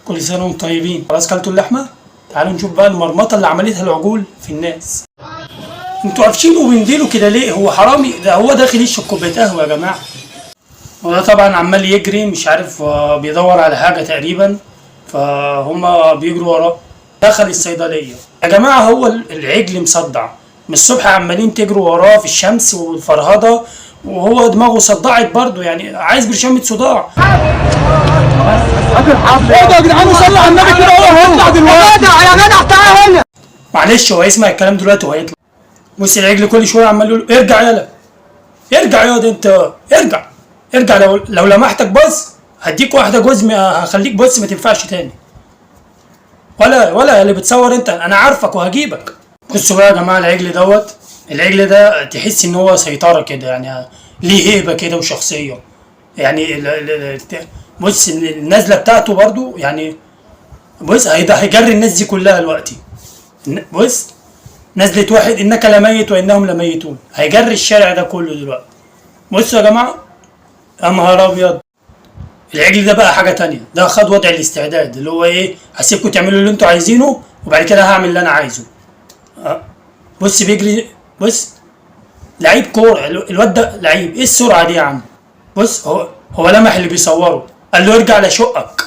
كل سنة وانتم طيبين. خلاص كلتوا اللحمة؟ تعالوا نشوف بقى المرمطة اللي عملتها العجول في الناس. انتوا قافشين وبنديله كده ليه؟ هو حرامي؟ ده هو داخل يشرب كوباية قهوة يا جماعة. وده طبعا عمال يجري مش عارف بيدور على حاجة تقريبا، فهم بيجروا وراه. دخل الصيدلية يا جماعة. هو العجل مصدع من الصبح، عمالين تجروا وراه في الشمس والفرهدة، وهو دماغه صدعت برضه، يعني عايز برشامة صداع. ايه يا جدعان صلوا على النبي كده، هو هيطلع دلوقتي يا جدع تعالى هنا. معلش هو هيسمع الكلام دلوقتي وهيطلع. بص العجل كل شويه عمال يقول له ارجع يالا، ارجع ياض انت، ارجع ارجع. لو لمحتك بص هديك واحده جزم، هخليك بص ما تنفعش تاني. ولا اللي بتصور انت، انا عارفك وهجيبك. بصوا بقى يا جماعه العجل دوت، العجل ده تحس ان هو سيطره كده، يعني ليه هيبه كده وشخصيه. يعني بص النزله بتاعته برضو يعني. بص هيجري الناس دي كلها دلوقتي. بص نزلة واحد انك لميت وانهم لميتون، هيجري الشارع ده كله دلوقتي. بصوا يا جماعه، يا نهار ابيض. العجل ده بقى حاجه تانية، ده خد وضع الاستعداد اللي هو ايه، هسيبكم تعملوا اللي انتوا عايزينه وبعد كده هعمل اللي انا عايزه. بص بيجري. بص لعيب كوره الواد ده، لعيب. ايه السرعه دي يا عم؟ بص هو لمح اللي بيصوره، قال له ارجع لشقك.